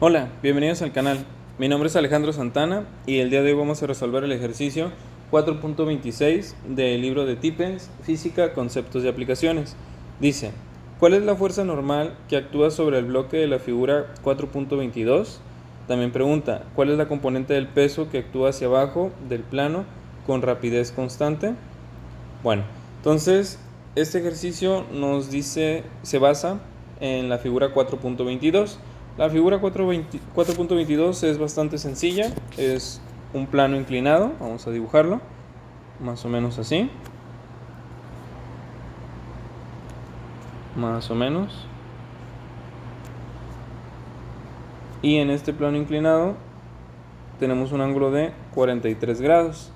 Hola, bienvenidos al canal. Mi nombre es Alejandro Santana y el día de hoy vamos a resolver el ejercicio 4.26 del libro de Tipens, Física, Conceptos y Aplicaciones. Dice, ¿cuál es la fuerza normal que actúa sobre el bloque de la figura 4.22? También pregunta, ¿cuál es la componente del peso que actúa hacia abajo del plano con rapidez constante? Bueno, entonces este ejercicio nos dice, se basa en la figura 4.22. La figura 4.22 es bastante sencilla, es un plano inclinado, vamos a dibujarlo, más o menos así, más o menos. Y en este plano inclinado tenemos un ángulo de 43 grados.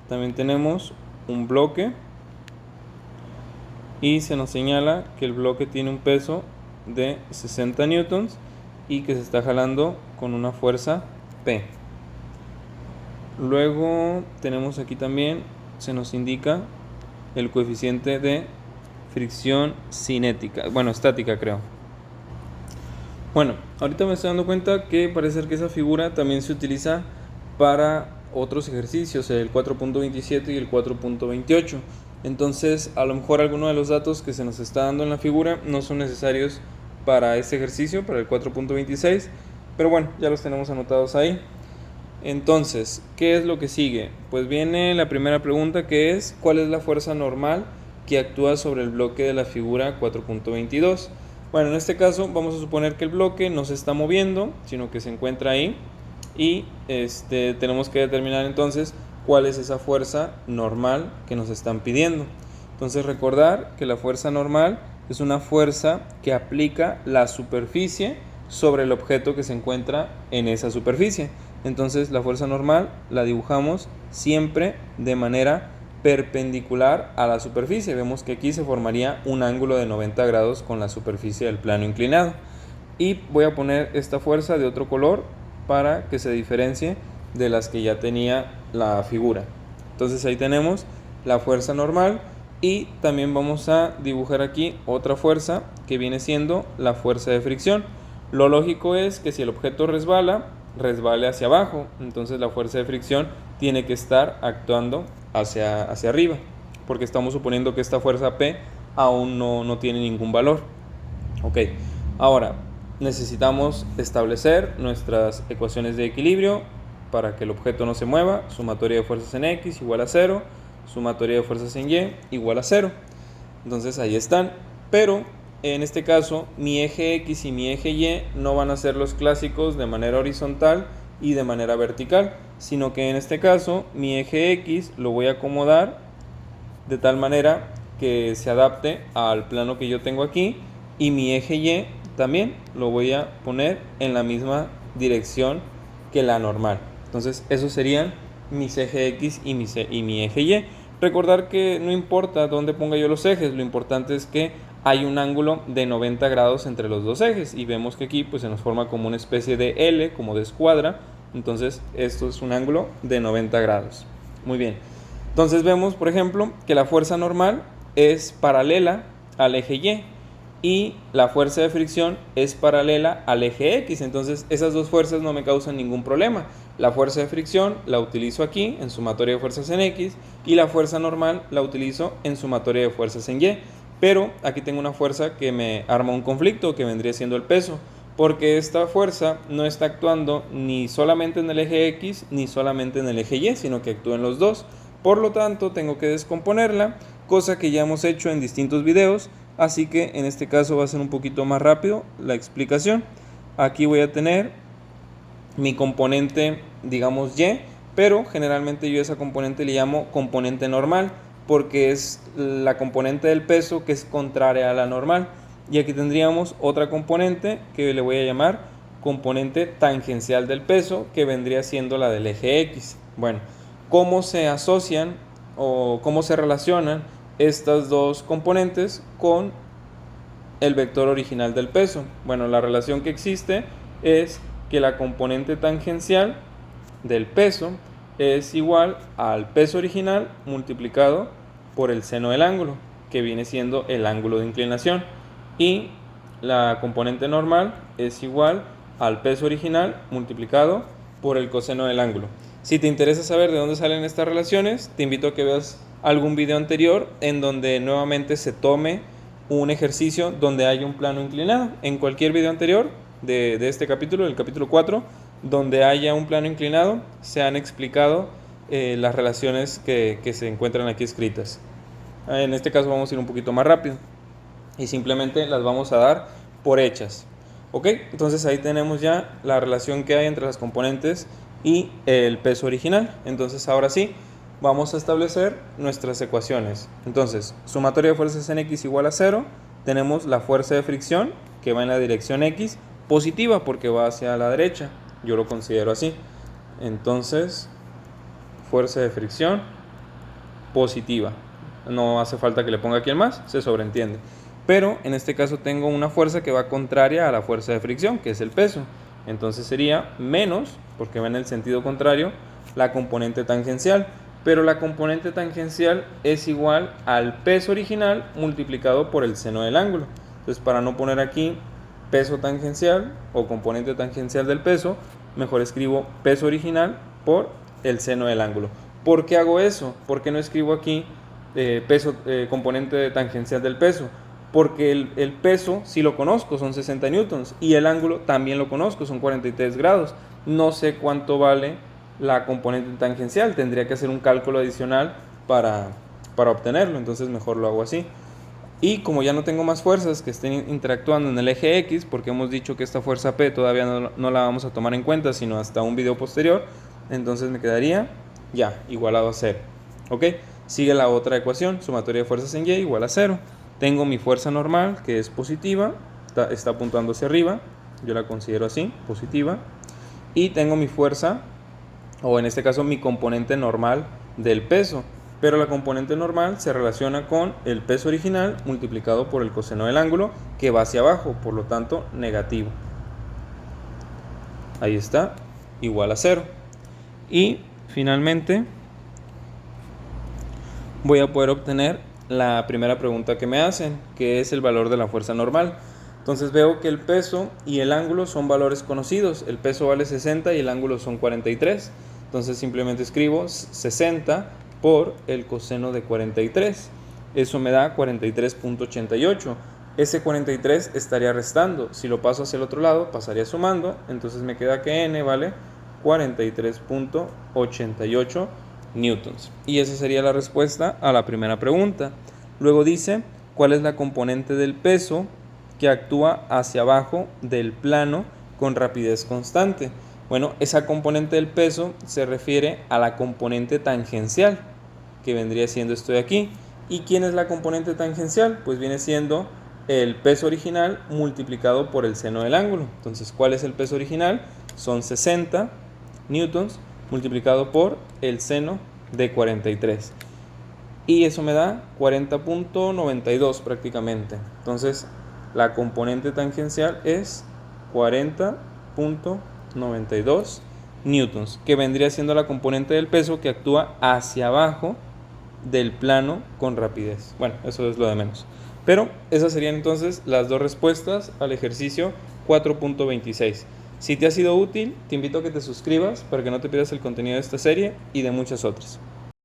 También tenemos un bloque y se nos señala que el bloque tiene un peso de 60 newtons y que se está jalando con una fuerza P. Luego tenemos aquí también, se nos indica el coeficiente de fricción cinética, bueno, estática creo. Bueno, ahorita me estoy dando cuenta que parece ser que esa figura también se utiliza para otros ejercicios, el 4.27 y el 4.28. Entonces, a lo mejor alguno de los datos que se nos está dando en la figura no son necesarios para este ejercicio, para el 4.26, pero bueno, ya los tenemos anotados ahí. Entonces, ¿qué es lo que sigue? Pues viene la primera pregunta, que es ¿cuál es la fuerza normal que actúa sobre el bloque de la figura 4.22? Bueno, en este caso vamos a suponer que el bloque no se está moviendo, sino que se encuentra ahí y tenemos que determinar entonces cuál es esa fuerza normal que nos están pidiendo. Entonces recordar que la fuerza normal es una fuerza que aplica la superficie sobre el objeto que se encuentra en esa superficie. Entonces la fuerza normal la dibujamos siempre de manera perpendicular a la superficie. Vemos que aquí se formaría un ángulo de 90 grados con la superficie del plano inclinado. Y voy a poner esta fuerza de otro color para que se diferencie de las que ya tenía la figura. Entonces ahí tenemos la fuerza normal y también vamos a dibujar aquí otra fuerza que viene siendo la fuerza de fricción. Lo lógico es que si el objeto resbale hacia abajo, entonces la fuerza de fricción tiene que estar actuando hacia arriba, porque estamos suponiendo que esta fuerza P aún no tiene ningún valor. Ok, ahora necesitamos establecer nuestras ecuaciones de equilibrio para que el objeto no se mueva. Sumatoria de fuerzas en X igual a 0, sumatoria de fuerzas en Y igual a 0. Entonces ahí están, pero en este caso mi eje X y mi eje Y no van a ser los clásicos de manera horizontal y de manera vertical, sino que en este caso mi eje X lo voy a acomodar de tal manera que se adapte al plano que yo tengo aquí, y mi eje Y también lo voy a poner en la misma dirección que la normal. Entonces esos serían mis eje X y mi eje Y. Recordar que no importa dónde ponga yo los ejes, lo importante es que hay un ángulo de 90 grados entre los dos ejes, y vemos que aquí pues se nos forma como una especie de L, como de escuadra. Entonces esto es un ángulo de 90 grados. Muy bien, entonces vemos por ejemplo que la fuerza normal es paralela al eje Y y la fuerza de fricción es paralela al eje X. Entonces esas dos fuerzas no me causan ningún problema. La fuerza de fricción la utilizo aquí en sumatoria de fuerzas en X, y la fuerza normal la utilizo en sumatoria de fuerzas en Y. Pero aquí tengo una fuerza que me arma un conflicto, que vendría siendo el peso, porque esta fuerza no está actuando ni solamente en el eje X ni solamente en el eje Y, sino que actúa en los dos. Por lo tanto tengo que descomponerla, cosa que ya hemos hecho en distintos videos, así que en este caso va a ser un poquito más rápido la explicación. Aquí voy a tener mi componente, digamos Y, pero generalmente yo a esa componente le llamo componente normal, porque es la componente del peso que es contraria a la normal. Y aquí tendríamos otra componente que le voy a llamar componente tangencial del peso, que vendría siendo la del eje X. Bueno, ¿cómo se asocian o cómo se relacionan estas dos componentes con el vector original del peso? Bueno, la relación que existe es que la componente tangencial del peso es igual al peso original multiplicado por el seno del ángulo, que viene siendo el ángulo de inclinación, y la componente normal es igual al peso original multiplicado por el coseno del ángulo. Si te interesa saber de dónde salen estas relaciones, te invito a que veas algún video anterior en donde nuevamente se tome un ejercicio donde haya un plano inclinado. En cualquier video anterior de este capítulo, el capítulo 4, donde haya un plano inclinado, se han explicado las relaciones que se encuentran aquí escritas. En este caso vamos a ir un poquito más rápido y simplemente las vamos a dar por hechas. Ok, entonces ahí tenemos ya la relación que hay entre las componentes y el peso original. Entonces ahora sí, vamos a establecer nuestras ecuaciones. Entonces, sumatoria de fuerzas en X igual a 0. Tenemos la fuerza de fricción que va en la dirección X, positiva porque va hacia la derecha. Yo lo considero así. Entonces, fuerza de fricción positiva. No hace falta que le ponga aquí el más, se sobreentiende. Pero en este caso tengo una fuerza que va contraria a la fuerza de fricción, que es el peso. Entonces sería menos, porque va en el sentido contrario, la componente tangencial. Pero la componente tangencial es igual al peso original multiplicado por el seno del ángulo. Entonces, para no poner aquí peso tangencial o componente tangencial del peso, mejor escribo peso original por el seno del ángulo. ¿Por qué hago eso? ¿Por qué no escribo aquí componente tangencial del peso? Porque el peso sí lo conozco, son 60 newtons, y el ángulo también lo conozco, son 43 grados. No sé cuánto vale la componente tangencial, tendría que hacer un cálculo adicional para obtenerlo, entonces mejor lo hago así. Y como ya no tengo más fuerzas que estén interactuando en el eje X, porque hemos dicho que esta fuerza P todavía no la vamos a tomar en cuenta, sino hasta un video posterior, entonces me quedaría ya igualado a 0. ¿Ok? Sigue la otra ecuación, sumatoria de fuerzas en Y igual a 0. Tengo mi fuerza normal, que es positiva, está apuntando hacia arriba, yo la considero así, positiva. Y tengo mi fuerza, o en este caso mi componente normal del peso. Pero la componente normal se relaciona con el peso original multiplicado por el coseno del ángulo, que va hacia abajo, por lo tanto negativo. Ahí está, igual a 0. Y finalmente voy a poder obtener la primera pregunta que me hacen, que es el valor de la fuerza normal. Entonces veo que el peso y el ángulo son valores conocidos. El peso vale 60 y el ángulo son 43. Entonces simplemente escribo 60 por el coseno de 43. Eso me da 43.88. Ese 43 estaría restando. Si lo paso hacia el otro lado, pasaría sumando. Entonces me queda que n vale 43.88 newtons. Y esa sería la respuesta a la primera pregunta. Luego dice, ¿cuál es la componente del peso que actúa hacia abajo del plano con rapidez constante? Bueno, esa componente del peso se refiere a la componente tangencial, que vendría siendo esto de aquí. ¿Y quién es la componente tangencial? Pues viene siendo el peso original multiplicado por el seno del ángulo. Entonces, ¿cuál es el peso original? Son 60 newtons multiplicado por el seno de 43. Y eso me da 40.92 prácticamente. Entonces, la componente tangencial es 40.92 newtons, que vendría siendo la componente del peso que actúa hacia abajo del plano con rapidez. Bueno, eso es lo de menos. Pero esas serían entonces las dos respuestas al ejercicio 4.26. Si te ha sido útil, te invito a que te suscribas para que no te pierdas el contenido de esta serie y de muchas otras.